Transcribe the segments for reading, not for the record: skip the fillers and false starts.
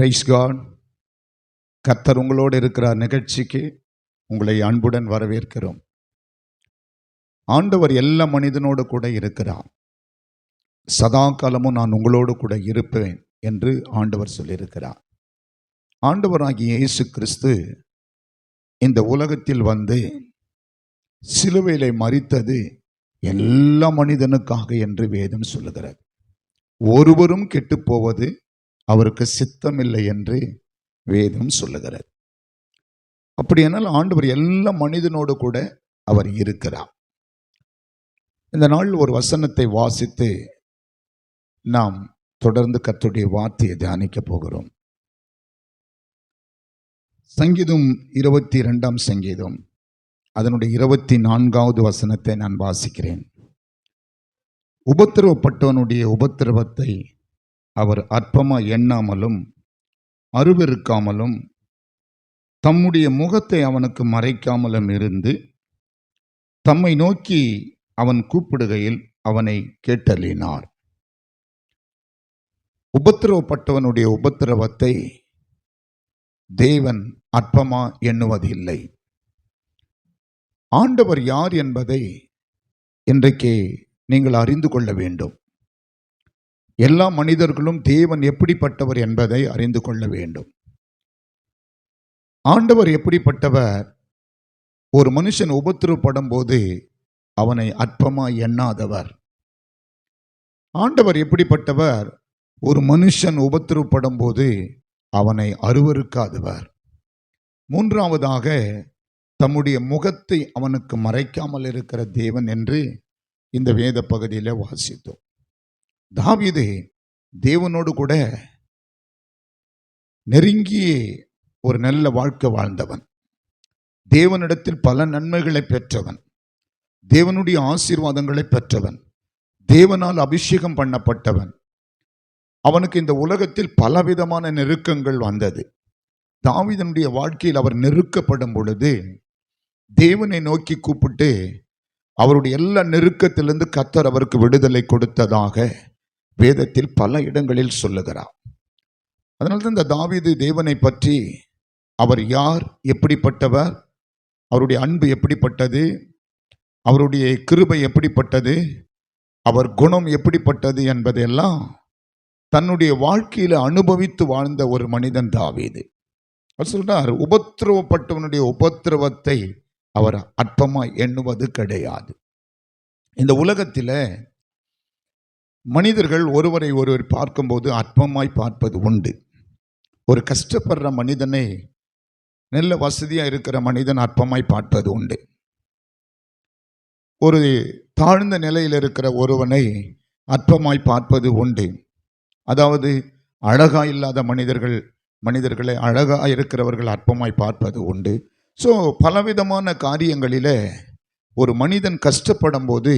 Price God. கர்த்தர் உங்களோடு இருக்கிறார் நிகழ்ச்சிக்கு உங்களை அன்புடன் வரவேற்கிறோம். ஆண்டவர் எல்லா மனிதனோடு கூட இருக்கிறார். சதா காலமும் நான் உங்களோடு கூட இருப்பேன் என்று ஆண்டவர் சொல்லியிருக்கிறார். ஆண்டவராகிய இயேசு கிறிஸ்து இந்த உலகத்தில் வந்து சிலுவையிலே மரித்தது எல்லா மனிதனுக்காக என்று வேதம் சொல்லுகிறது. ஒருவரும் கெட்டு போவது அவருக்கு சித்தமில்லை என்று வேதம் சொல்லுகிறது. அப்படியானால் ஆண்டவர் எல்லா மனிதனோடு கூட அவர் இருக்கிறார். இந்த நாள் ஒரு வசனத்தை வாசித்து நாம் தொடர்ந்து கர்த்தருடைய வார்த்தையை தியானிக்க போகிறோம். சங்கீதம் 22 சங்கீதம் அதனுடைய 24வது வசனத்தை நான் வாசிக்கிறேன். உபத்திரவப்பட்டவனுடைய உபத்திரவத்தை அவர் அற்பமாய் எண்ணாமலும் அருவருக்காமலும் தம்முடைய முகத்தை அவனுக்கு மறைக்காமலும் இருந்து தம்மை நோக்கி அவன் கூப்பிடுகையில் அவனை கேட்டலினார். உபத்திரவப்பட்டவனுடைய உபத்திரவத்தை தேவன் அற்பமா எண்ணுவதில்லை. ஆண்டவர் யார் என்பதை இன்றைக்கு நீங்கள் அறிந்து கொள்ள வேண்டும். எல்லா மனிதர்களும் தேவன் எப்படிப்பட்டவர் என்பதை அறிந்து கொள்ள வேண்டும். ஆண்டவர் எப்படிப்பட்டவர்? ஒரு மனுஷன் உபத்திரவப்படும் போது அவனை அற்பமாய் எண்ணாதவர். ஆண்டவர் எப்படிப்பட்டவர்? ஒரு மனுஷன் உபத்திரவப்படும் போது அவனை அருவருக்காதவர். மூன்றாவதாக தம்முடைய முகத்தை அவனுக்கு மறைக்காமல் இருக்கிற தேவன் என்று இந்த வேத பகுதியில் வாசித்தோம். தாவீது தேவனோடு கூட நெருங்கிய ஒரு நல்ல வாழ்க்கை வாழ்ந்தவன். தேவனிடத்தில் பல நன்மைகளை பெற்றவன். தேவனுடைய ஆசீர்வாதங்களை பெற்றவன். தேவனால் அபிஷேகம் பண்ணப்பட்டவன். அவனுக்கு இந்த உலகத்தில் பலவிதமான நெருக்கங்கள் வந்தது. தாவீதனுடைய வாழ்க்கையில் அவர் நெருக்கப்படும் பொழுது தேவனை நோக்கி கூப்பிட்டு அவருடைய எல்லா நெருக்கத்திலிருந்து கர்த்தர் அவருக்கு விடுதலை கொடுத்ததாக வேதத்தில் பல இடங்களில் சொல்லுகிறார். அதனால்தான் இந்த தாவீது தேவனை பற்றி அவர் யார், எப்படிப்பட்டவர், அவருடைய அன்பு எப்படிப்பட்டது, அவருடைய கிருபை எப்படிப்பட்டது, அவர் குணம் எப்படிப்பட்டது என்பதையெல்லாம் தன்னுடைய வாழ்க்கையில் அனுபவித்து வாழ்ந்த ஒரு மனிதன் தாவீது. அவர் சொல்றார், உபத்திரவப்பட்டவனுடைய உபத்திரவத்தை அவர் அற்பமாய் எண்ணுவது கிடையாது. இந்த உலகத்தில் மனிதர்கள் ஒருவரை ஒருவர் பார்க்கும்போது அற்பமாய் பார்ப்பது உண்டு. ஒரு கஷ்டப்படுற மனிதனை, நல்ல வசதியாக இருக்கிற மனிதன் அற்பமாய் பார்ப்பது உண்டு. ஒரு தாழ்ந்த நிலையில் இருக்கிற ஒருவனை அற்பமாய் பார்ப்பது உண்டு. அதாவது அழகா இல்லாத மனிதர்களை அழகா இருக்கிறவர்கள் அற்பமாய் பார்ப்பது உண்டு. ஸோ பலவிதமான காரியங்களில் ஒரு மனிதன் கஷ்டப்படும் போது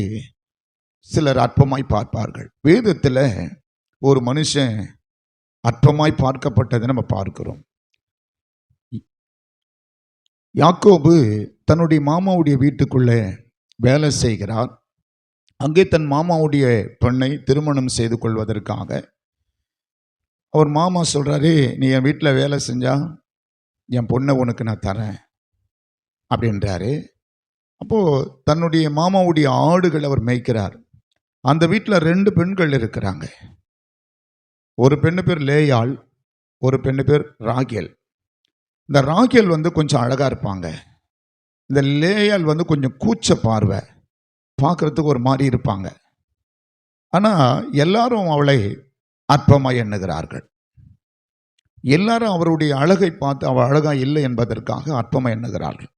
சிலர் அற்பமாய் பார்ப்பார்கள். வேதத்தில் ஒரு மனுஷன் அற்பமாய் பார்க்கப்பட்டதை நம்ம பார்க்கிறோம். யாக்கோபு தன்னுடைய மாமாவுடைய வீட்டுக்குள்ளே வேலை செய்கிறார். அங்கே தன் மாமாவுடைய பெண்ணை திருமணம் செய்து கொள்வதற்காக அவர் மாமா சொல்கிறாரு, நீ என் வீட்டில் வேலை செஞ்சா என் பொண்ணை உனக்கு நான் தரேன் அப்படின்றாரு. அப்போது தன்னுடைய மாமாவுடைய ஆடுகள் அவர் மேய்க்கிறார். அந்த வீட்டில் 2 பெண்கள் இருக்கிறாங்க. ஒரு பெண்ணு பேர் லேயாள், ஒரு பெண்ணு பேர் ராகேல். இந்த ராகேல் கொஞ்சம் அழகாக இருப்பாங்க. இந்த லேயாள் கொஞ்சம் கூச்ச பார்வை, பார்க்குறதுக்கு ஒரு மாதிரி இருப்பாங்க. ஆனால் எல்லாரும் அவளை அற்பமாய் எண்ணுகிறார்கள். எல்லாரும் அவருடைய அழகை பார்த்து அவள் அழகா இல்லை என்பதற்காக அற்பமாய் எண்ணுகிறார்கள்.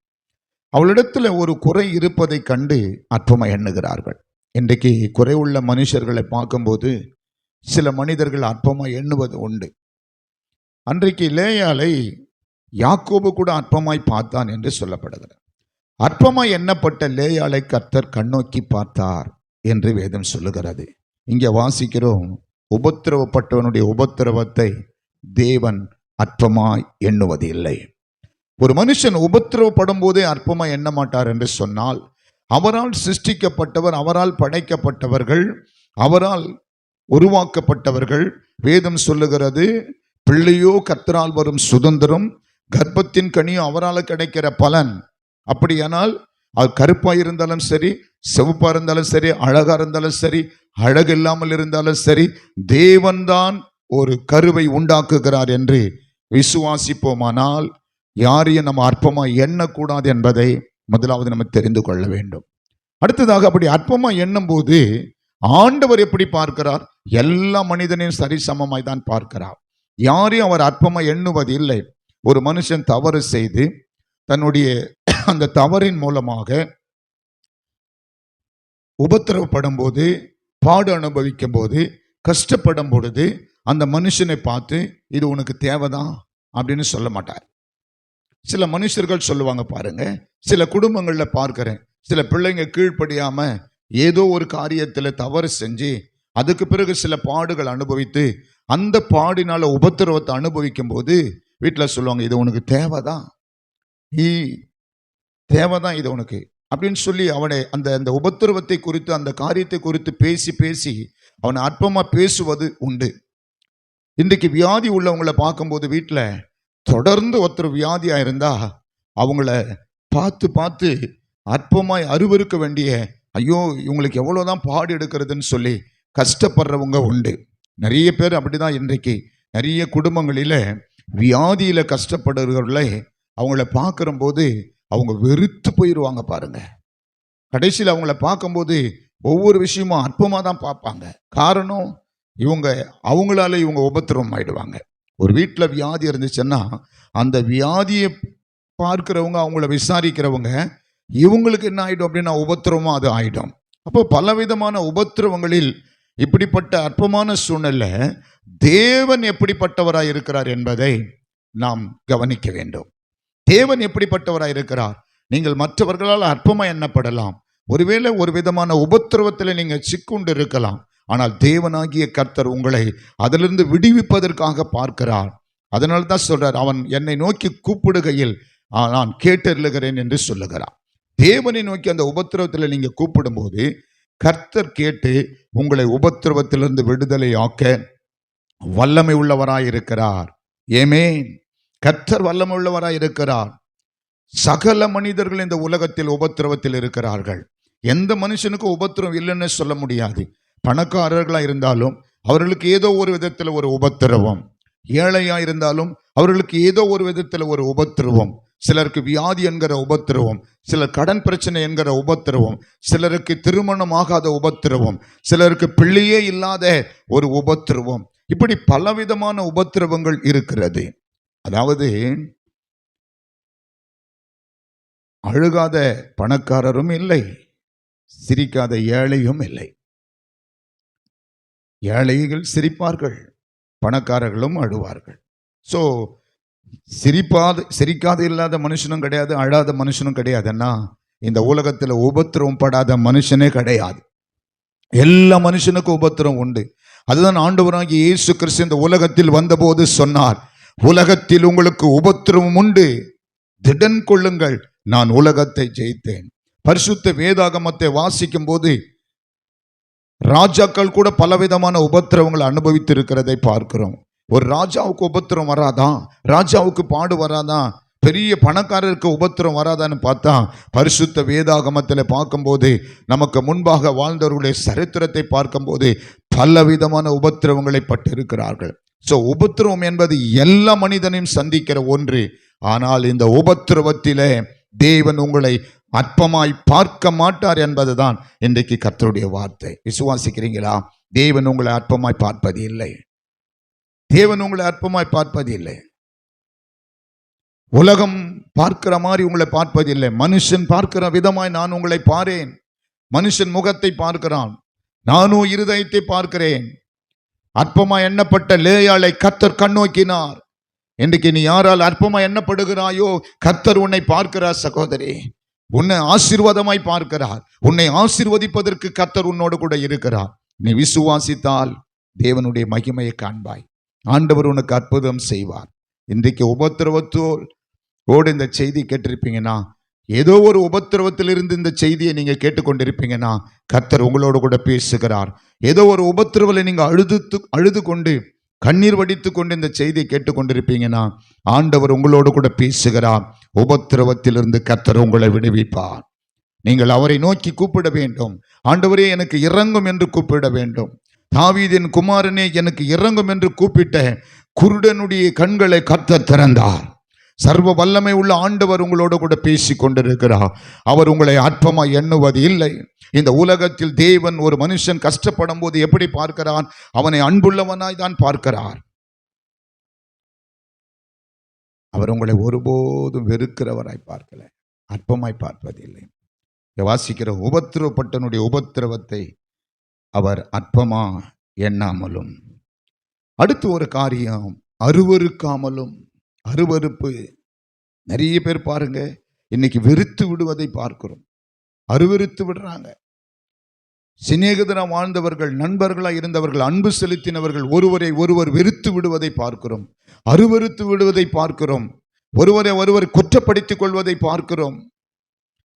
அவளிடத்தில் ஒரு குறை இருப்பதை கண்டு அற்பமாய் எண்ணுகிறார்கள். இன்றைக்கு குறை உள்ள மனுஷர்களை பார்க்கும்போது சில மனிதர்கள் அற்பமாய் எண்ணுவது உண்டு. அன்றைக்கு லேயாளை யாக்கோபு கூட அற்பமாய் பார்த்தான் என்று சொல்லப்படுகிறது. அற்பமாய் எண்ணப்பட்ட லேயாளை கர்த்தர் கண்ணோக்கி பார்த்தார் என்று வேதம் சொல்லுகிறது. இங்கே வாசிக்கிறோம், உபத்திரவப்பட்டவனுடைய உபத்திரவத்தை தேவன் அற்பமாய் எண்ணுவது இல்லை. ஒரு மனுஷன் உபத்திரவப்படும் போதே அற்பமாய் எண்ண மாட்டார் என்று சொன்னால், அவரால் சிருஷ்டிக்கப்பட்டவர், அவரால் படைக்கப்பட்டவர்கள், அவரால் உருவாக்கப்பட்டவர்கள். வேதம் சொல்லுகிறது, பிள்ளையோ கர்த்தரால் வரும் சுதந்திரம், கர்ப்பத்தின் கனியோ அவரால் கிடைக்கிற பலன். அப்படியானால் அது கருப்பாக இருந்தாலும் சரி, செவப்பா இருந்தாலும் சரி, அழகா இருந்தாலும் சரி, அழகு இல்லாமல் இருந்தாலும் சரி, தேவன்தான் ஒரு கருவை உண்டாக்குகிறார் என்று விசுவாசிப்போமானால் யாரையும் நம்ம அற்பமா எண்ணக்கூடாது என்பதை முதலாவது நம்ம தெரிந்து கொள்ள வேண்டும். அடுத்ததாக அப்படி அற்பமா எண்ணும் போது ஆண்டவர் எப்படி பார்க்கிறார்? எல்லா மனிதனையும் சரிசமமாய் தான் பார்க்கிறார். யாரையும் அவர் அற்பமா எண்ணுவது இல்லை. ஒரு மனுஷன் தவறு செய்து தன்னுடைய அந்த தவறின் மூலமாக உபத்திரவப்படும் போது, பாடு அனுபவிக்கும் போது, கஷ்டப்படும் பொழுது அந்த மனுஷனை பார்த்து இது உனக்கு தேவைதான் அப்படின்னு சொல்ல மாட்டார். சில மனுஷர்கள் சொல்லுவாங்க பாருங்க, சில குடும்பங்களில் பார்க்கிறேன், சில பிள்ளைங்க கீழ்ப்படியாம ஏதோ ஒரு காரியத்தில் தவறு செஞ்சு அதுக்கு பிறகு சில பாடுகள் அனுபவித்து அந்த பாடினால உபத்திரவத்தை அனுபவிக்கும் போது வீட்டில் சொல்லுவாங்க இது உனக்கு தேவைதான், நீ தேவைதான் இது உனக்கு அப்படின்னு சொல்லி அவனை அந்த அந்த உபத்திரவத்தை குறித்து அந்த காரியத்தை குறித்து பேசி பேசி அவனை அற்பமாக பேசுவது உண்டு. இன்றைக்கு வியாதி உள்ளவங்களை பார்க்கும்போது வீட்டில் தொடர்ந்து ஒருத்தர் வியாதியா இருந்தா அவங்கள பார்த்து பார்த்து அற்பமாய் அருவருக்க வேண்டிய, ஐயோ இவங்களுக்கு எவ்வளோதான் பாடு எடுக்கிறதுன்னு சொல்லி கஷ்டப்படுறவங்க உண்டு. நிறைய பேர் அப்படிதான். இன்றைக்கு நிறைய குடும்பங்களில் வியாதியில கஷ்டப்படுறவர்களை அவங்கள பார்க்கும்போது அவங்க வெறுத்து போயிடுவாங்க பாருங்க. கடைசியில் அவங்கள பார்க்கும்போது ஒவ்வொரு விஷயமும் அற்பமாக தான் பார்ப்பாங்க. காரணம், அவங்களால இவங்க உபத்திரவம் ஆயிடுவாங்க. ஒரு வீட்டில் வியாதி இருந்துச்சுன்னா அந்த வியாதியை பார்க்கிறவங்க, அவங்கள விசாரிக்கிறவங்க, இவங்களுக்கு என்ன ஆயிடும் அப்படின்னா உபத்திரவமாக அது ஆயிடும். அப்போ பலவிதமான உபத்திரவங்களில் இப்படிப்பட்ட அற்பமான சூழ்நிலை தேவன் எப்படிப்பட்டவராய் இருக்கிறார் என்பதை நாம் கவனிக்க வேண்டும். தேவன் எப்படிப்பட்டவராய் இருக்கிறார்? நீங்கள் மற்றவர்களால் அற்பமாக எண்ணப்படலாம், ஒருவேளை ஒரு விதமான உபத்திரவத்தில் நீங்கள் சிக்குண்டு இருக்கலாம். ஆனால் தேவனாகிய கர்த்தர் உங்களை அதிலிருந்து விடுவிப்பதற்காக பார்க்கிறார். அதனால தான் சொல்றார், அவன் என்னை நோக்கி கூப்பிடுகையில் நான் கேட்டருளுகிறேன் என்று சொல்லுகிறார். தேவனை நோக்கி அந்த உபத்திரவத்தில் நீங்க கூப்பிடும் போது கர்த்தர் கேட்டு உங்களை உபத்திரவத்திலிருந்து விடுதலை ஆக்க வல்லமை உள்ளவராய் இருக்கிறார். ஏமேன். கர்த்தர் வல்லமை உள்ளவராய் இருக்கிறார். சகல மனிதர்கள் இந்த உலகத்தில் உபத்திரவத்தில் இருக்கிறார்கள். எந்த மனுஷனுக்கும் உபத்திரவம் இல்லைன்னு சொல்ல முடியாது. பணக்காரர்களா இருந்தாலும் அவர்களுக்கு ஏதோ ஒரு விதத்தில் ஒரு உபத்திரவம், ஏழையா இருந்தாலும் அவர்களுக்கு ஏதோ ஒரு விதத்தில் ஒரு உபத்திரவம். சிலருக்கு வியாதி என்கிற உபத்திரவம், சிலர் கடன் பிரச்சனை என்கிற உபத்திரவம், சிலருக்கு திருமணம் ஆகாத உபத்திரவம், சிலருக்கு பிள்ளையே இல்லாத ஒரு உபத்திரவம். இப்படி பலவிதமான உபத்திரவங்கள் இருக்கிறது. அதாவது அழுகாத பணக்காரரும் இல்லை, சிரிக்காத ஏழையும் இல்லை. ஏழைகள் சிரிப்பார்கள், பணக்காரர்களும் அழுவார்கள். ஸோ சிரிக்காத இல்லாத மனுஷனும் கிடையாது, அழாத மனுஷனும் கிடையாதுன்னா இந்த உலகத்தில் உபத்திரவம் படாத மனுஷனே கிடையாது. எல்லா மனுஷனுக்கும் உபத்திரம் உண்டு. அதுதான் ஆண்டவராகிய இயேசு கிறிஸ்து இந்த உலகத்தில் வந்தபோது சொன்னார், உலகத்தில் உங்களுக்கு உபத்திரவம் உண்டு, திடன் கொள்ளுங்கள், நான் உலகத்தை ஜெயித்தேன். பரிசுத்த வேதாகமத்தை வாசிக்கும் போது ராஜாக்கள் கூட பலவிதமான உபத்திரவங்களை அனுபவித்து இருக்கிறதை பார்க்கிறோம். ஒரு ராஜாவுக்கு உபத்திரம் வராதான், ராஜாவுக்கு பாடு வராதான், பெரிய பணக்காரருக்கு உபத்திரம் வராதான்னு பார்த்தா பரிசுத்த வேதாகமத்தில் பார்க்கும்போது நமக்கு முன்பாக வாழ்ந்தவர்களுடைய சரித்திரத்தை பார்க்கும்போது பலவிதமான உபத்திரவங்களை பட்டு இருக்கிறார்கள். ஸோ உபத்திரவம் என்பது எல்லா மனிதனையும் சந்திக்கிற ஒன்று. ஆனால் இந்த உபத்திரவத்திலே தேவன் உங்களை அற்பமாய் பார்க்க மாட்டார் என்பதுதான் இன்றைக்கு கர்த்தருடைய வார்த்தை. விசுவாசிக்கிறீங்களா? தேவன் உங்களை அற்பமாய் பார்ப்பது இல்லை. தேவன் உங்களை அற்பமாய் பார்ப்பது இல்லை. உலகம் பார்க்கிற மாதிரி உங்களை பார்ப்பதில்லை. மனுஷன் பார்க்கிற விதமாய் நான் உங்களை பாரேன். மனுஷன் முகத்தை பார்க்கிறான், நானும் இருதயத்தை பார்க்கிறேன். அற்பமாய் எண்ணப்பட்ட லேயாளை கர்த்தர் கண்ணோக்கினார். இன்றைக்கு நீ யாரால் அற்பமாய் எண்ணப்படுகிறாயோ கர்த்தர் உன்னை பார்க்கிறார். சகோதரி, உன்னை ஆசீர்வாதமாய் பார்க்கிறார். உன்னை ஆசீர்வதிப்பதற்கு கர்த்தர் உன்னோடு கூட இருக்கிறார். நீ விசுவாசித்தால் தேவனுடைய மகிமையை காண்பாய். ஆண்டவர் உனக்கு அற்புதம் செய்வார். இன்றைக்கு உபத்திரவத்தோடு இந்த செய்தி கேட்டிருப்பீங்கன்னா, ஏதோ ஒரு உபத்திரவத்திலிருந்து இந்த செய்தியை நீங்க கேட்டுக்கொண்டிருப்பீங்கன்னா கர்த்தர் உங்களோடு கூட பேசுகிறார். ஏதோ ஒரு உபத்திரவலை நீங்க அழுது கொண்டு கண்ணீர் வடித்து கொண்டு இந்த செய்தியை கேட்டுக்கொண்டிருப்பீங்கன்னா ஆண்டவர் உங்களோடு கூட பேசுகிறார். உபத்திரவத்திலிருந்து கர்த்தர் உங்களை விடுவிப்பார். நீங்கள் அவரை நோக்கி கூப்பிட வேண்டும். ஆண்டவரே எனக்கு இரங்கும் என்று கூப்பிட வேண்டும். தாவீதின் குமாரனே எனக்கு இரங்கும் என்று கூப்பிட்ட குருடனுடைய கண்களை கர்த்தர் திறந்தார். சர்வ வல்லமை உள்ள ஆண்டவர் உங்களோடு கூட பேசி கொண்டிருக்கிறார். அவர் உங்களை அற்பமாய் எண்ணுவது இல்லை. இந்த உலகத்தில் தேவன் ஒரு மனுஷன் கஷ்டப்படும் போது எப்படி பார்க்கிறார்? அவனை அன்புள்ளவனாய் தான் பார்க்கிறார். அவர் உங்களை ஒருபோதும் வெறுக்கிறவராய் பார்க்கல, அற்பமாய் பார்ப்பதில்லை. வாசிக்கிற உபத்திரவப்பட்டனுடைய உபத்திரவத்தை அவர் அற்பமா எண்ணாமலும். அடுத்து ஒரு காரியம், அருவருக்காமலும். அருவருப்பு நிறைய பேர் பாருங்க இன்னைக்கு வெறுத்து விடுவதை பார்க்கிறோம். அருவருத்து விடுறாங்க. சிநேகிதராக வாழ்ந்தவர்கள், நண்பர்களாக இருந்தவர்கள், அன்பு செலுத்தினவர்கள் ஒருவரை ஒருவர் வெறுத்து விடுவதை பார்க்கிறோம். அருவருத்து விடுவதை பார்க்கிறோம். ஒருவரை ஒருவர் குற்றப்படுத்திக் கொள்வதை பார்க்கிறோம்.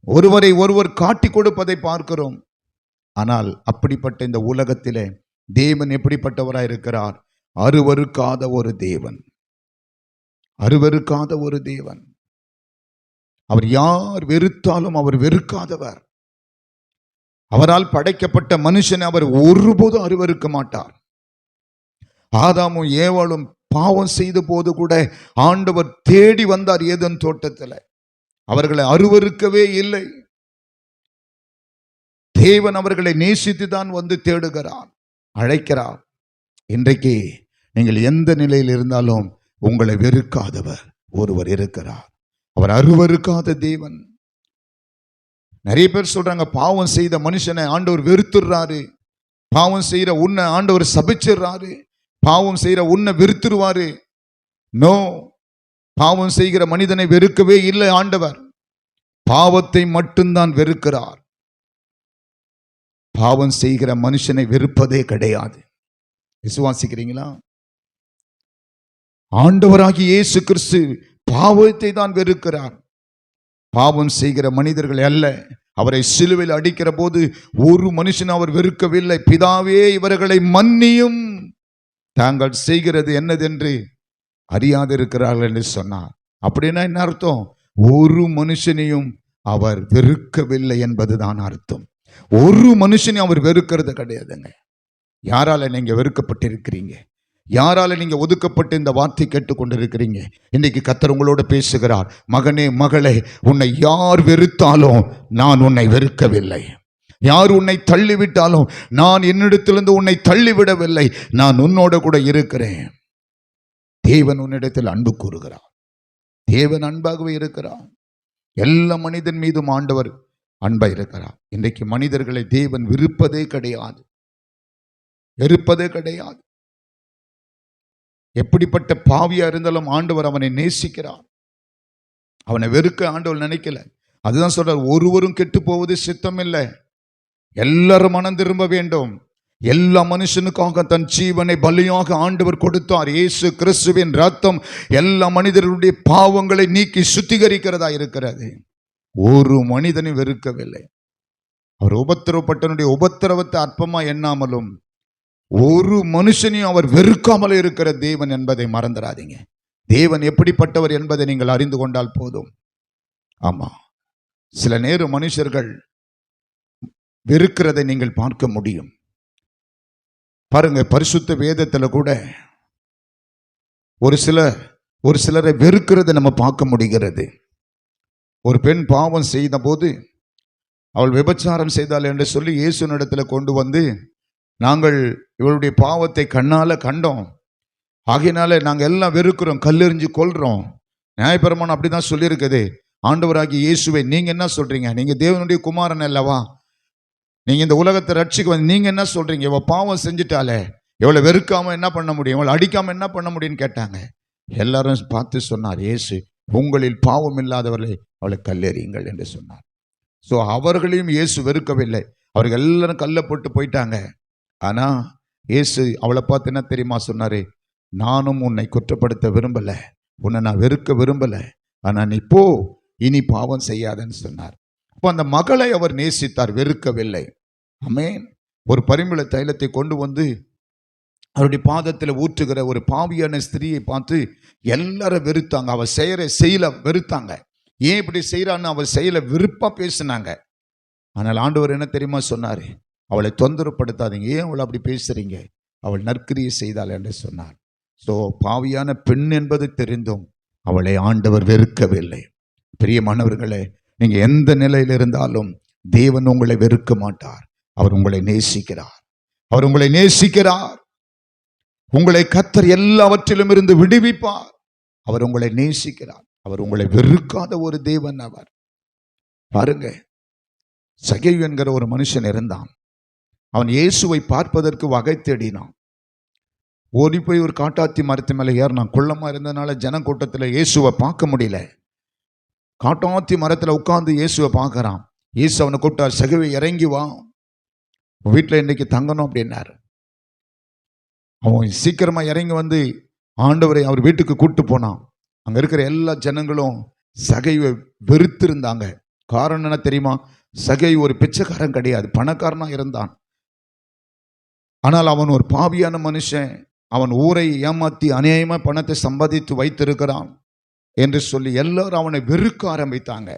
ஒருவரை ஒருவர் காட்டி கொடுப்பதை பார்க்கிறோம். ஆனால் அப்படிப்பட்ட இந்த உலகத்திலே தேவன் எப்படிப்பட்டவராய் இருக்கிறார்? அருவருக்காத ஒரு தேவன். அருவருக்காத ஒரு தேவன். அவர் யார் வெறுத்தாலும் அவர் வெறுக்காதவர். அவரால் படைக்கப்பட்ட மனுஷனை அவர் ஒருபோதும் அருவருக்க மாட்டார். ஆதாமும் ஏவாளும் பாவம் செய்த போது கூட ஆண்டவர் தேடி வந்தார் ஏதேன் தோட்டத்தில். அவர்களை அருவருக்கவே இல்லை. தேவன் அவர்களை நேசித்து தான் வந்து தேடுகிறார், அழைக்கிறார். இன்றைக்கு நீங்கள் எந்த நிலையில் இருந்தாலும் உங்களை வெறுக்காதவர் ஒருவர் இருக்கிறார். அவர் அருவருக்காத தேவன். நிறைய பேர் சொல்றாங்க பாவம் செய்த மனுஷனை ஆண்டவர் வெறுத்துடுறாரு, பாவம் செய்யற உன்னை ஆண்டவர் சபிச்சிடுறாரு, பாவம் செய்யற உன்னை வெறுத்துருவாரு. நோ, பாவம் செய்கிற மனிதனை வெறுக்கவே இல்லை ஆண்டவர். பாவத்தை மட்டும்தான் வெறுக்கிறார். பாவம் செய்கிற மனுஷனை வெறுப்பதே கிடையாது. விசுவாசிக்கிறீங்களா? ஆண்டவராகிய இயேசு கிறிஸ்து பாவத்தை தான் வெறுக்கிறார், பாவம் செய்கிற மனிதர்கள் அல்ல. அவரை சிலுவையில் அடிக்கிற போது ஒரு மனுஷன் அவர் வெறுக்கவில்லை. பிதாவே இவர்களை மன்னியும், தாங்கள் செய்கிறது என்னதென்று அறியாதிருக்கிறார்கள் என்று சொன்னார். அப்படின்னா என்ன அர்த்தம்? ஒரு மனுஷனையும் அவர் வெறுக்கவில்லை என்பதுதான் அர்த்தம். ஒரு மனுஷனையும் அவர் வெறுக்கிறது கிடையாதுங்க. யாரால நீங்க வெறுக்கப்பட்டிருக்கிறீங்க? யாரால நீங்க ஒதுக்கப்பட்டு இந்த வார்த்தை கேட்டுக்கொண்டிருக்கிறீங்க? இன்னைக்கு கர்த்தர் உங்களோட பேசுகிறார். மகனே, மகளே, உன்னை யார் வெறுத்தாலும் நான் உன்னை வெறுக்கவில்லை. யார் உன்னை தள்ளிவிட்டாலும் நான் என்னிடத்திலிருந்து உன்னை தள்ளிவிடவில்லை. நான் உன்னோட கூட இருக்கிறேன். தேவன் உன்னிடத்தில் அன்பு கூறுகிறார். தேவன் அன்பாகவே இருக்கிறார். எல்லா மனிதன் மீதும் ஆண்டவர் அன்பா இருக்கிறார். இன்றைக்கு மனிதர்களை தேவன் விருப்பதே கிடையாது, வெறுப்பதே கிடையாது. எப்படிப்பட்ட பாவியா இருந்தாலும் ஆண்டவர் அவனை நேசிக்கிறார். அவனை வெறுக்க ஆண்டவர் நினைக்கல. அதுதான் சொல்றார், ஒருவரும் கெட்டு போவது சித்தம் இல்லை, எல்லாரும் மனம் திரும்ப வேண்டும். எல்லா மனுஷனுக்காக தன் ஜீவனை பலியாக ஆண்டவர் கொடுத்தார். இயேசு கிறிஸ்துவின் ரத்தம் எல்லா மனிதர்களுடைய பாவங்களை நீக்கி சுத்திகரிக்கிறதா இருக்கிறது. ஒரு மனிதனை வெறுக்கவில்லை. அவர் உபத்திரவப்பட்டனுடைய உபத்திரவத்தை அற்பமா எண்ணாமலும் ஒரு மனுஷனையும் அவர் வெறுக்காமல் இருக்கிற தேவன் என்பதை மறந்துடாதீங்க. தேவன் எப்படிப்பட்டவர் என்பதை நீங்கள் அறிந்து கொண்டால் போதும். ஆமா, சில நேரம் மனுஷர்கள் வெறுக்கிறதை நீங்கள் பார்க்க முடியும். பாருங்க, பரிசுத்த வேதத்துல கூட ஒரு சிலரை வெறுக்கிறதை நம்ம பார்க்க முடிகிறது. ஒரு பெண் பாவம் செய்த போது அவள் விபச்சாரம் செய்தாள் என்று சொல்லி இயேசுனிடத்துல கொண்டு வந்து, நாங்கள் இவளுடைய பாவத்தை கண்ணால கண்டோம், ஆகையினால நாங்கள் எல்லாம் வெறுக்கிறோம், கல்லெறிஞ்சு கொல்றோம். நியாயப்பிரமாணம் அப்படிதான் சொல்லியிருக்குது. ஆண்டவராகிய இயேசுவை நீங்க என்ன சொல்றீங்க? நீங்க தேவனுடைய குமாரன் அல்லவா, நீங்க இந்த உலகத்தை ரட்சிக்க வந்து நீங்க என்ன சொல்றீங்க? இவ பாவம் செஞ்சுட்டாலே, இவளை வெறுக்காம என்ன பண்ண முடியும், இவளை அடிக்காம என்ன பண்ண முடியும்னு கேட்டாங்க. எல்லாரும் பார்த்து சொன்னார், இயேசு உங்களில் பாவம் இல்லாதவர்களை அவளை கல்லெறியுங்கள் என்று சொன்னார். ஸோ அவர்களையும் இயேசு வெறுக்கவில்லை. அவர்கள் எல்லாரும் கல்லை போட்டு போயிட்டாங்க. ஆனா இயேசு அவளை பார்த்து என்ன தெரியுமா சொன்னாரு? நானும் உன்னை குற்றப்படுத்த விரும்பல, உன்னை நான் வெறுக்க விரும்பல, ஆனா நீ போ, இனி பாவம் செய்யாதன்னு சொன்னார். அப்போ அந்த மகளை அவர் நேசித்தார், வெறுக்கவில்லை. ஆமென். ஒரு பரிமள தைலத்தை கொண்டு வந்து அவருடைய பாதத்தில் ஊற்றுகிற ஒரு பாவியான ஸ்திரியை பார்த்து எல்லாரும் வெறுத்தாங்க. அவள் செயல வெறுத்தாங்க. ஏன் இப்படி செய்யறான்னு அவள் செயல விருப்பா பேசினாங்க. ஆனால் ஆண்டவர் என்ன தெரியுமா சொன்னாரு? அவளை தொந்தரப்படுத்தாதீங்க, ஏன் அவளை அப்படி பேசுறீங்க, அவள் நற்கிரியை செய்தாள் என்று சொன்னார். ஸோ பாவியான பெண் என்பது தெரிந்தும் அவளை ஆண்டவர் வெறுக்கவில்லை. பிரியமானவர்களே, நீங்க எந்த நிலையில் இருந்தாலும் தேவன் உங்களை வெறுக்க மாட்டார். அவர் உங்களை நேசிக்கிறார். அவர் உங்களை நேசிக்கிறார். உங்களை கர்த்தர் எல்லாவற்றிலும் இருந்து விடுவிப்பார். அவர் உங்களை நேசிக்கிறார். அவர் உங்களை வெறுக்காத ஒரு தேவன் அவர். பாருங்க, சகேயு என்கிற ஒரு மனுஷன் இருந்தான். அவன் இயேசுவை பார்ப்பதற்கு வகை தேடினான். ஓடி போய் ஒரு காட்டாத்தி மரத்து மேலே ஏறினான். குள்ளமா இருந்ததுனால ஜனக்கூட்டத்தில் இயேசுவை பார்க்க முடியல. காட்டாத்தி மரத்தில் உட்கார்ந்து இயேசுவை பார்க்கறான். இயேசு அவனை கூப்பிட்டார், சகேயு இறங்கி வா, வீட்டில் இன்னைக்கு தங்கணும் அப்படின்னாரு. அவன் சீக்கிரமா இறங்கி வந்து ஆண்டவரை அவர் வீட்டுக்கு கூட்டு போனான். அங்க இருக்கிற எல்லா ஜனங்களும் சகேயுவை வெறுத்திருந்தாங்க. காரணம் என்ன தெரியுமா? சகேயு ஒரு பிச்சைக்காரன் கிடையாது, பணக்காரனா இருந்தான். ஆனால் அவன் ஒரு பாவியான மனுஷன். அவன் ஊரை ஏமாத்தி அநியாயமா பணத்தை சம்பாதித்து வைத்திருக்கிறான் என்று சொல்லி எல்லாரும் அவனை வெறுக்க ஆரம்பித்தாங்க.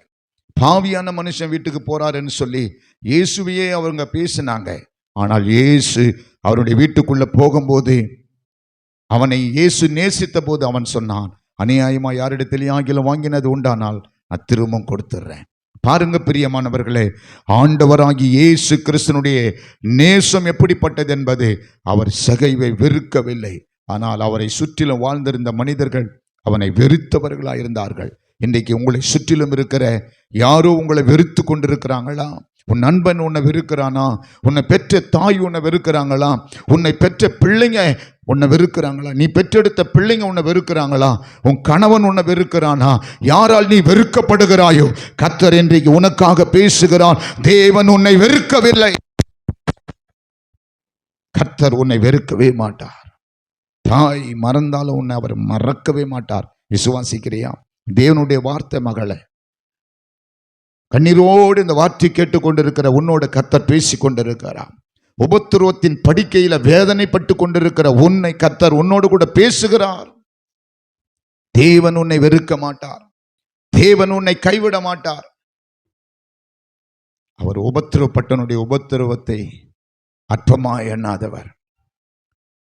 பாவியான மனுஷன் வீட்டுக்கு போறாருன்னு சொல்லி இயேசுவையே அவங்க பேசினாங்க. ஆனால் இயேசு அவருடைய வீட்டுக்குள்ள போகும்போது அவனை இயேசு நேசித்த போது அவன் சொன்னான், அநியாயமா யாரிடத்திலேயே ஆகிலும் வாங்கினது உண்டானால் நான் திரும்பவும் கொடுத்துட்றேன். பாருங்க பிரியமானவர்களே, ஆண்டவராகி இயேசு கிறிஸ்துனுடைய நேசம் எப்படிப்பட்டது என்பது. அவர் சகைவை வெறுக்கவில்லை. ஆனால் அவரை சுற்றிலும் வாழ்ந்திருந்த மனிதர்கள் அவனை வெறுத்தவர்களாயிருந்தார்கள். இன்றைக்கு உங்களை சுற்றிலும் இருக்கிற யாரோ உங்களை வெறுத்து கொண்டிருக்கிறாங்களா? உன் நண்பன் உன்னை வெறுக்கிறானா? உன்னை பெற்ற தாய் உன்னை வெறுக்கிறாங்களா? உன்னை பெற்ற பிள்ளைங்க உன்னை வெறுக்கிறாங்களா? நீ பெற்றெடுத்த பிள்ளைங்க உன்னை வெறுக்கிறாங்களா? உன் கணவன் உன்னை வெறுக்கிறானா? யாரால் நீ வெறுக்கப்படுகிறாயோ, கர்த்தர் இன்றைக்கு உனக்காக பேசுகிறான். தேவன் உன்னை வெறுக்கவில்லை. கர்த்தர் உன்னை வெறுக்கவே மாட்டார். தாய் மறந்தாலும் உன்னை அவர் மறக்கவே மாட்டார். விசுவாசிக்கிறியா? தேவனுடைய வார்த்தை மகளே, கண்ணீரோடு இந்த வார்த்தை கேட்டுக்கொண்டிருக்கிற உன்னோட கர்த்தர் பேசி கொண்டிருக்கிறார். உபத்திரவத்தின் படுக்கையில வேதனைப்பட்டு கொண்டிருக்கிற உன்னை கர்த்தர் உன்னோடு கூட பேசுகிறார். தேவன் உன்னை வெறுக்க மாட்டார். தேவன் உன்னை கைவிட மாட்டார். அவர் உபத்திரவப்பட்டனுடைய உபத்திரவத்தை அற்பமா எண்ணாதவர்.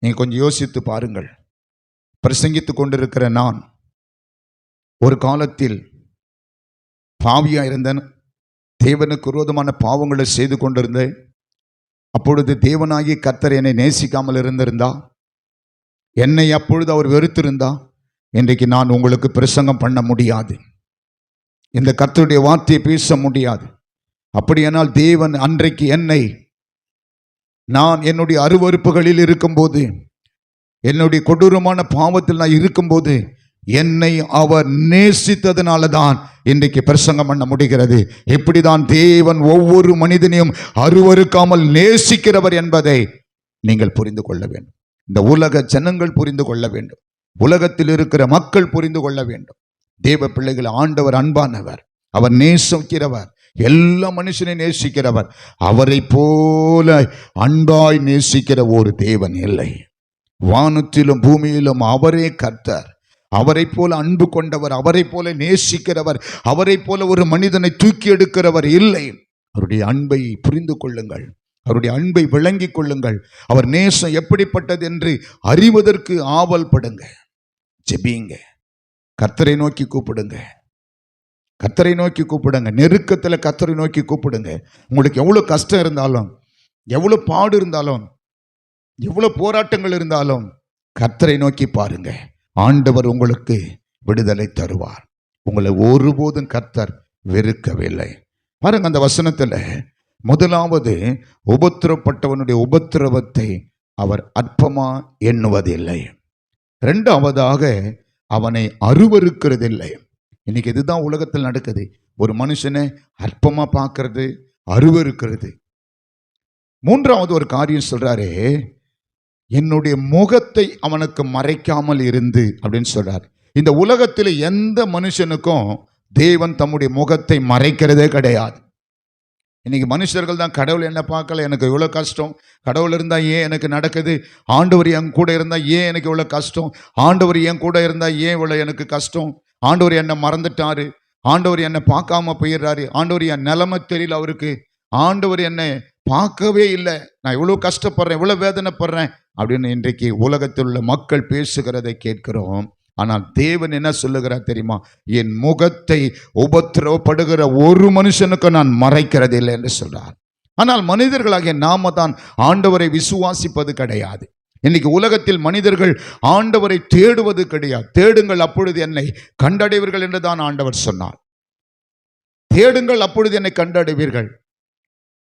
நீங்க கொஞ்சம் யோசித்து பாருங்கள். பிரசங்கித்துக் கொண்டிருக்கிற நான் ஒரு காலத்தில் பாவியா இருந்தேன். தேவனுக்கு விரோதமான பாவங்களை செய்து கொண்டிருந்தேன். அப்பொழுது தேவனாகி கர்த்தர் என்னை நேசிக்காமல் இருந்திருந்தா, என்னை அப்பொழுது அவர் வெறுத்திருந்தா, இன்றைக்கு நான் உங்களுக்கு பிரசங்கம் பண்ண முடியாது. இந்த கர்த்தருடைய வார்த்தையை பேச முடியாது. அப்படியானால் தேவன் அன்றைக்கு என்னை, நான் என்னுடைய அருவருப்புகளில் இருக்கும்போது, என்னுடைய கொடூரமான பாவத்தில் நான் இருக்கும்போது, என்னை அவர் நேசித்ததுனால தான் இன்றைக்கு பிரசங்கம் பண்ண முடிகிறது. எப்படிதான் தேவன் ஒவ்வொரு மனிதனையும் அருவருக்காமல் நேசிக்கிறவர் என்பதை நீங்கள் புரிந்து கொள்ள வேண்டும். இந்த உலக ஜனங்கள் புரிந்து கொள்ள வேண்டும். உலகத்தில் இருக்கிற மக்கள் புரிந்து கொள்ள வேண்டும். தேவ பிள்ளைகள், ஆண்டவர் அன்பானவர், அவர் நேசிக்கிறவர், எல்லா மனுஷனையும் நேசிக்கிறவர். அவரை போல அன்பாய் நேசிக்கிற ஒரு தேவன் இல்லை. வானத்திலும் பூமியிலும் அவரே கர்த்தர். அவரை போல அன்பு கொண்டவர், அவரை போல நேசிக்கிறவர், அவரை போல ஒரு மனிதனை தூக்கி எடுக்கிறவர் இல்லை. அவருடைய அன்பை புரிந்து கொள்ளுங்கள். அவருடைய அன்பை விளங்கிக் கொள்ளுங்கள். அவர் நேசம் எப்படிப்பட்டது என்று அறிவதற்கு ஆவல் படுங்க. ஜெபிங்க. கர்த்தரை நோக்கி கூப்பிடுங்க. கர்த்தரை நோக்கி கூப்பிடுங்க. நெருக்கத்தில் கர்த்தரை நோக்கி கூப்பிடுங்க. உங்களுக்கு எவ்வளவு கஷ்டம் இருந்தாலும், எவ்வளவு பாடு இருந்தாலும், எவ்வளவு போராட்டங்கள் இருந்தாலும் கர்த்தரை நோக்கி பாருங்க. ஆண்டவர் உங்களுக்கு விடுதலை தருவார். உங்களை ஒருபோதும் கர்த்தர் வெறுக்கவில்லை. பாருங்க, அந்த வசனத்துல முதலாவது, உபத்திரப்பட்டவனுடைய உபத்திரவத்தை அவர் அற்பமா எண்ணுவதில்லை. இரண்டாவதாக, அவனை அருவருக்கிறதில்லை. இன்னைக்கு இதுதான் உலகத்தில் நடக்குது. ஒரு மனுஷனை அற்பமா பார்க்கறது, அருவருக்கிறது. மூன்றாவது ஒரு காரியம் சொல்றாரு, என்னுடைய முகத்தை அவனுக்கு மறைக்காமல் இருந்து அப்படின்னு சொல்றார். இந்த உலகத்தில் எந்த மனுஷனுக்கும் தேவன் தம்முடைய முகத்தை மறைக்கிறதே கிடையாது. இன்னைக்கு மனுஷர்கள் தான் கடவுள் என்ன பார்க்கல, எனக்கு இவ்வளோ கஷ்டம், கடவுள் இருந்தால் ஏன் எனக்கு நடக்குது, ஆண்டவர் என் கூட இருந்தால் ஏன் எனக்கு இவ்வளோ கஷ்டம், ஆண்டவர் என் கூட இருந்தால் ஏன் இவ்வளோ எனக்கு கஷ்டம், ஆண்டவர் என்னை மறந்துட்டாரு, ஆண்டவர் என்னை பார்க்காம போயிடுறாரு, ஆண்டவர் என் நிலைமை தெரியல அவருக்கு, ஆண்டவர் என்னை பார்க்கவே இல்லை, நான் இவ்வளோ கஷ்டப்படுறேன், இவ்வளோ வேதனைப்படுறேன் அப்படின்னு இன்றைக்கு உலகத்தில் உள்ள மக்கள் பேசுகிறதை கேட்கிறோம். ஆனால் தேவன் என்ன சொல்லுகிறார் தெரியுமா? என் முகத்தை உபத்திரவப்படுகிற ஒரு மனுஷனுக்கு நான் மறைக்கிறது இல்லை என்று சொல்றார். ஆனால் மனிதர்களாகிய நாம தான் ஆண்டவரை விசுவாசிப்பது கிடையாது. இன்னைக்கு உலகத்தில் மனிதர்கள் ஆண்டவரை தேடுவது கிடையாது. தேடுங்கள் அப்பொழுது என்னை கண்டடைவீர்கள் என்று தான் ஆண்டவர் சொன்னார். தேடுங்கள் அப்பொழுது என்னை கண்டடைவீர்கள்.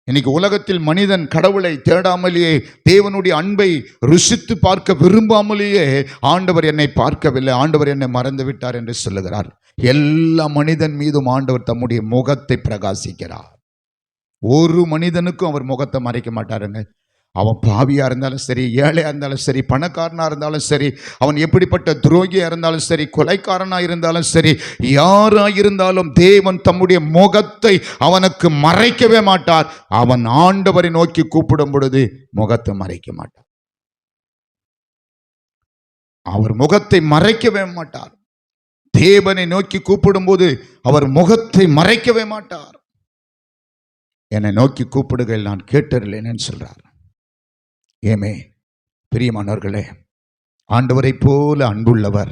இன்னைக்கு உலகத்தில் மனிதன் கடவுளை தேடாமலேயே, தேவனுடைய அன்பை ருசித்து பார்க்க விரும்பாமலேயே, ஆண்டவர் என்னை பார்க்கவில்லை, ஆண்டவர் என்னை மறந்து விட்டார் என்று சொல்லுகிறார். எல்லா மனிதன் மீதும் ஆண்டவர் தம்முடைய முகத்தை பிரகாசிக்கிறார். ஒரு மனிதனுக்கும் அவர் முகத்தை மறைக்க மாட்டாருங்க. அவன் பாவியா இருந்தாலும் சரி, ஏழையா இருந்தாலும் சரி, பணக்காரனா இருந்தாலும் சரி, அவன் எப்படிப்பட்ட துரோகியா இருந்தாலும் சரி, கொலைக்காரனா இருந்தாலும் சரி, யாரா இருந்தாலும் தேவன் தம்முடைய முகத்தை அவனுக்கு மறைக்கவே மாட்டார். அவன் ஆண்டவரை நோக்கி கூப்பிடும் பொழுது முகத்தை மறைக்க மாட்டார். அவர் முகத்தை மறைக்கவே மாட்டார். தேவனை நோக்கி கூப்பிடும் போது அவர் முகத்தை மறைக்கவே மாட்டார். என்னை நோக்கி கூப்பிடுகள், நான் கேட்டறில்லேன்னு சொல்றார். ஏமே பிரியமானவர்களே, ஆண்டவரை போல அன்புள்ளவர்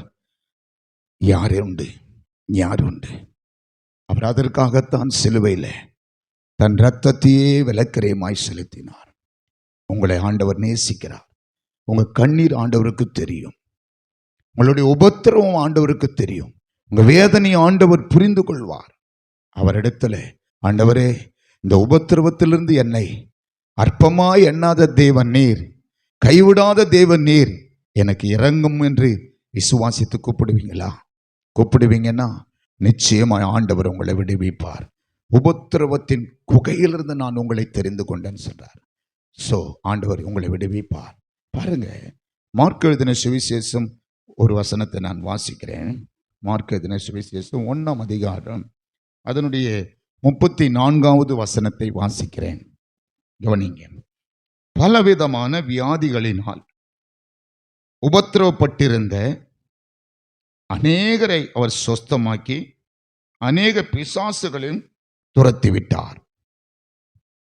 யார் உண்டு? யார் உண்டு? அவர் அதற்காகத்தான் சிலுவையில் தன் இரத்தத்தையே விலக்கிரயமாய் செலுத்தினார். உங்களை ஆண்டவர் நேசிக்கிறார். உங்க கண்ணீர் ஆண்டவருக்கு தெரியும், உங்களுடைய உபத்திரவம் ஆண்டவருக்கு தெரியும், உங்க வேதனை ஆண்டவர் புரிந்து கொள்வார். அவரிடத்துல, ஆண்டவரே இந்த உபத்திரவத்திலிருந்து என்னை அற்பமாய் எண்ணாத தேவன் நீர், கைவிடாத தேவன் நீர், எனக்கு இறங்கும் என்று விசுவாசித்து கூப்பிடுவீங்களா? கூப்பிடுவீங்கன்னா நிச்சயமாய் ஆண்டவர் உங்களை விடுவிப்பார். உபத்திரவத்தின் குகையிலிருந்து நான் உங்களை தெரிந்து கொண்டேன்னு சொல்றார். ஸோ ஆண்டவர் உங்களை விடுவிப்பார். பாருங்க, மார்க் எழுதின சுவிசேஷம் ஒரு வசனத்தை நான் வாசிக்கிறேன். மார்க் எழுதின சுவிசேஷம் 1ஆம் அதிகாரம் அதனுடைய 34வது வசனத்தை வாசிக்கிறேன். கவனிங்க. பலவிதமான வியாதிகளினால் உபத்திரவப்பட்டிருந்த அநேகரை அவர் சொஸ்தமாக்கி அநேக பிசாசுகளையும் துரத்திவிட்டார்.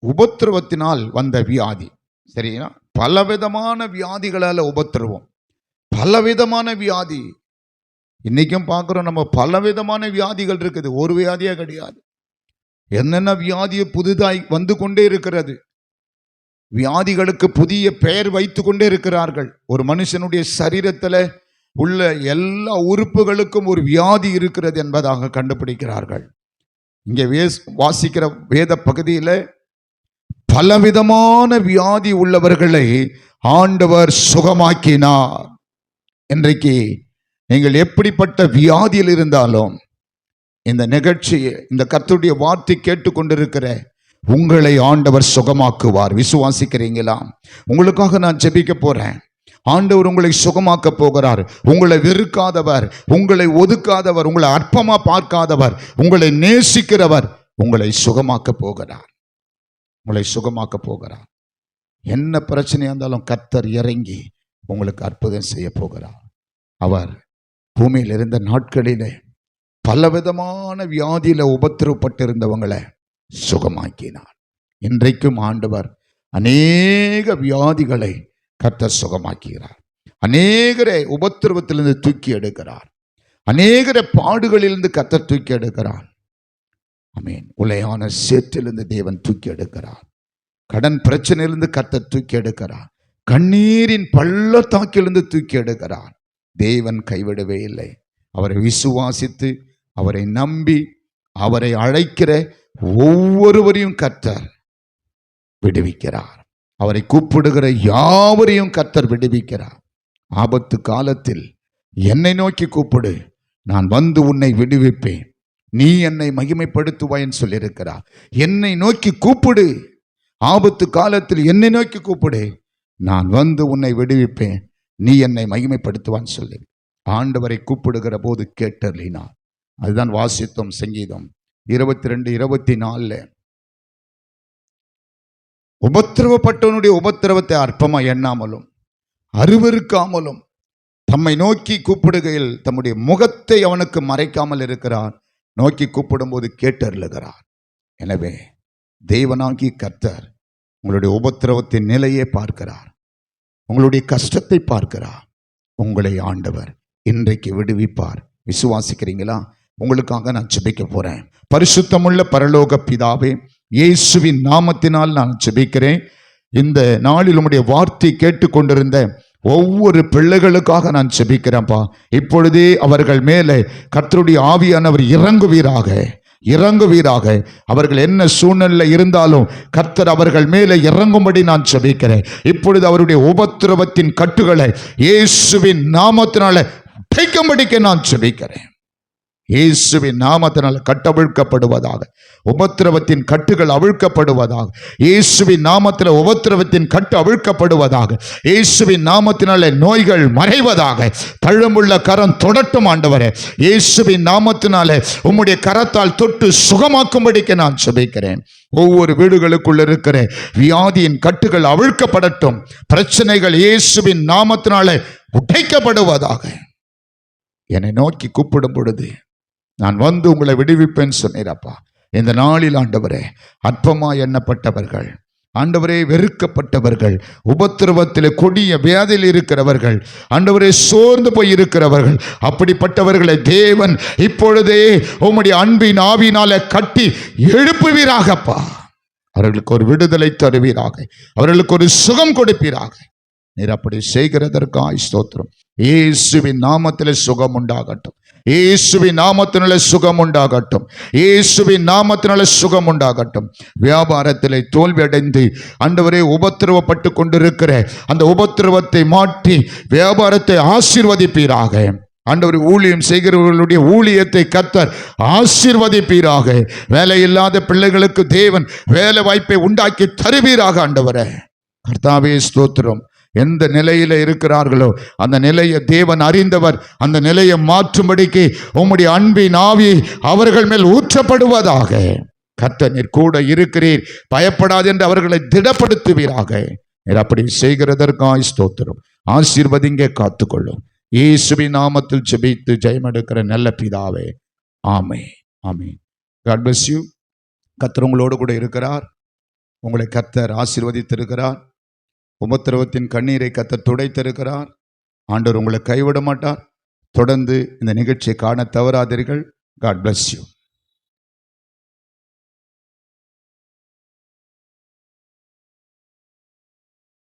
உபத்திரவத்தினால் வந்த வியாதி, சரியா? பலவிதமான வியாதிகளால் உபத்திரவம், பலவிதமான வியாதி. இன்னைக்கும் பார்க்கிறோம், நம்ம பலவிதமான வியாதிகள் இருக்குது, ஒரு வியாதியே கிடையாது. என்னென்ன வியாதியை புதிதாய் வந்து கொண்டே இருக்கிறது. வியாதிகளுக்கு புதிய பெயர் வைத்து கொண்டே இருக்கிறார்கள். ஒரு மனுஷனுடைய சரீரத்தில் உள்ள எல்லா உறுப்புகளுக்கும் ஒரு வியாதி இருக்கிறது என்பதாக கண்டுபிடிக்கிறார்கள். இங்கே வாசிக்கிற வேத பகுதியில் பலவிதமான வியாதி உள்ளவர்களை ஆண்டவர் சுகமாக்கினார். இன்றைக்கு நீங்கள் எப்படிப்பட்ட வியாதியில் இருந்தாலும் இந்த நிகழ்ச்சியை, இந்த கர்த்தருடைய வார்த்தை கேட்டுக்கொண்டிருக்கிற உங்களை ஆண்டவர் சுகமாக்குவார். விசுவாசிக்கிறீங்களா? உங்களுக்காக நான் ஜெபிக்க போறேன். ஆண்டவர் உங்களை சுகமாக்க போகிறார். உங்களை வெறுக்காதவர், உங்களை ஒதுக்காதவர், உங்களை அற்பமா பார்க்காதவர், உங்களை நேசிக்கிறவர் உங்களை சுகமாக்க போகிறார். உங்களை சுகமாக்க போகிறார். என்ன பிரச்சனையா இருந்தாலும் கர்த்தர் இறங்கி உங்களுக்கு அற்புதம் செய்ய போகிறார். அவர் பூமியில் இருந்த நாட்களிலே பலவிதமான வியாதியில உபத்திரவப்பட்டிருந்தவங்களை சுகமாக்கினார். இன்றைக்கும் ஆண்டவர் அநேக வியாதிகளை கர்த்தர் சுகமாக்குகிறார். அநேகரை உபத்திரவத்திலிருந்து தூக்கி எடுக்கிறார். அநேகரை பாடுகளிலிருந்து கர்த்தர் தூக்கி எடுக்கிறார். ஆமென். உளையான சேற்றிலிருந்து தேவன் தூக்கி எடுக்கிறார். கடன் பிரச்சனையிலிருந்து கர்த்தர் தூக்கி எடுக்கிறார். கண்ணீரின் பள்ளத்தாக்கிலிருந்து தூக்கி எடுக்கிறார். தேவன் கைவிடவே இல்லை. அவரை விசுவாசித்து, அவரை நம்பி, அவரை அழைக்கிற ஒவ்வொருவரையும் கர்த்தர் விடுவிக்கிறார். அவரை கூப்பிடுகிற யாவரையும் கர்த்தர் விடுவிக்கிறார். ஆபத்து காலத்தில் என்னை நோக்கி கூப்பிடு, நான் வந்து உன்னை விடுவிப்பேன், நீ என்னை மகிமைப்படுத்துவாய்ன்னு சொல்லியிருக்கிறார். என்னை நோக்கி கூப்பிடு, ஆபத்து காலத்தில் என்னை நோக்கி கூப்பிடு, நான் வந்து உன்னை விடுவிப்பேன், நீ என்னை மகிமைப்படுத்துவான்னு சொல்லி ஆண்டவரை கூப்பிடுகிற போது கேட்டறினார். அதுதான் வாசித்தோம். சங்கீதம் 22:24 உபத்திரவப்பட்டவனுடைய உபத்திரவத்தை அற்பமாக எண்ணாமலும் அருவருக்காமலும் தம்மை நோக்கி கூப்பிடுகையில் தம்முடைய முகத்தை அவனுக்கு மறைக்காமல் இருக்கிறார். நோக்கி கூப்பிடும்போது கேட்டருளுகிறார். எனவே தேவனாகி கர்த்தர் உங்களுடைய உபத்திரவத்தின் நிலையை பார்க்கிறார், உங்களுடைய கஷ்டத்தை பார்க்கிறார். உங்களை ஆண்டவர் இன்றைக்கு விடுவிப்பார். விசுவாசிக்கிறீங்களா? உங்களுக்காக நான் ஜெபிக்க போறேன். பரிசுத்தமுள்ள பரலோக பிதாவே, இயேசுவின் நாமத்தினால் நான் ஜெபிக்கிறேன். இந்த நாளில் உம்முடைய வார்த்தை கேட்டுக்கொண்டிருந்த ஒவ்வொரு பிள்ளைகளுக்காக நான் ஜெபிக்கிறேன்ப்பா. இப்பொழுதே அவர்கள் மேலே கர்த்தருடைய ஆவியானவர் இறங்குவீராக. அவர்கள் என்ன சூழ்நிலை இருந்தாலும் கர்த்தர் அவர்கள் மேலே இறங்கும்படி நான் ஜெபிக்கிறேன். இப்பொழுது அவருடைய உபத்திரவத்தின் கட்டுகளை இயேசுவின் நாமத்தினால உடைக்கும்படிக்கு நான் ஜெபிக்கிறேன். இயேசுவின் நாமத்தினால் கட்டவிழ்க்கப்படுவதாக, உபத்திரவத்தின் கட்டுகள் அவிழ்க்கப்படுவதாக. இயேசுவின் நாமத்தில் உபத்திரவத்தின் கட்டு அவிழ்க்கப்படுவதாக. இயேசுவின் நாமத்தினாலே நோய்கள் மறைவதாக. தழும்புள்ள கரம் தொடட்டும் ஆண்டவரே. இயேசுவின் நாமத்தினாலே உம்முடைய கரத்தால் தொட்டு சுகமாக்கும்படிக்கு நான் ஜெபிக்கிறேன். ஒவ்வொரு வீடுகளுக்குள்ள இருக்கிற வியாதியின் கட்டுகள் அவிழ்க்கப்படட்டும். பிரச்சனைகள் இயேசுவின் நாமத்தினாலே உடைக்கப்படுவதாக. என்னை நோக்கி கூப்பிடும் பொழுது நான் வந்து உங்களை விடுவிப்பேன் சொன்னீரப்பா. இந்த நாளில் ஆண்டவரே, அற்பமாய் எண்ணப்பட்டவர்கள், ஆண்டவரே வெறுக்கப்பட்டவர்கள், உபத்திரவத்தில் கொடிய வியாதியில் இருக்கிறவர்கள், ஆண்டவரே சோர்ந்து போய் இருக்கிறவர்கள், அப்படிப்பட்டவர்களை தேவன் இப்பொழுதே உம்முடைய அன்பின் ஆவியினால கட்டி எழுப்புவீராகப்பா. அவர்களுக்கு ஒரு விடுதலை தருவீராக, அவர்களுக்கு ஒரு சுகம் கொடுப்பீராக. நீர் அப்படி செய்கிறதற்காய் ஸ்தோத்திரம். இயேசுவின் நாமத்திலே சுகம் உண்டாகட்டும். இயேசுவின் நாமத்தினாலே சுகம் உண்டாகட்டும். இயேசுவின் நாமத்தினாலே சுகம் உண்டாகட்டும். வியாபாரத்திலே தோல்வி அடைந்து ஆண்டவரே உபத்திரவப்பட்டு கொண்டிருக்கிற அந்த உபத்திரவத்தை மாற்றி வியாபாரத்தை ஆசீர்வதிப்பீராக. ஆண்டவர் ஊழியம் செய்கிறவர்களுடைய ஊழியத்தை கர்த்தர் ஆசீர்வதிப்பீராக. வேலை இல்லாத பிள்ளைகளுக்கு தேவன் வேலை வாய்ப்பை உண்டாக்கி தருவீராக. ஆண்டவரே கர்த்தாவே ஸ்தோத்திரம். எந்த நிலையில இருக்கிறார்களோ அந்த நிலையை தேவன் அறிந்தவர். அந்த நிலையை மாற்றும்படிக்கு உம்முடைய அன்பின் ஆவி அவர்கள் மேல் ஊற்றப்படுவதாக. கர்த்தர் நீர் கூட இருக்கிறீர், பயப்படாது என்று அவர்களை திடப்படுத்துவீராக. நீர் அப்படி செய்கிறதற்காய் ஸ்தோத்திரம். ஆசீர்வதிங்க, காத்துக்கொள்ளும். இயேசுவின் நாமத்தில் ஜெபித்து ஜெயமெடுக்கிற நல்ல பிதாவே, ஆமென், ஆமென். God bless you. கர்த்தர் உங்களோடு கூட இருக்கிறார். உங்களை கர்த்தர் ஆசீர்வதித்திருக்கிறார். உபத்திரவத்தின் கண்ணீரை கர்த்தர் துடைத்திருக்கிறார். ஆண்டவர் உங்களை கைவிட மாட்டார். தொடர்ந்து இந்த நிகழ்ச்சியை காண தவறாதீர்கள். God bless you.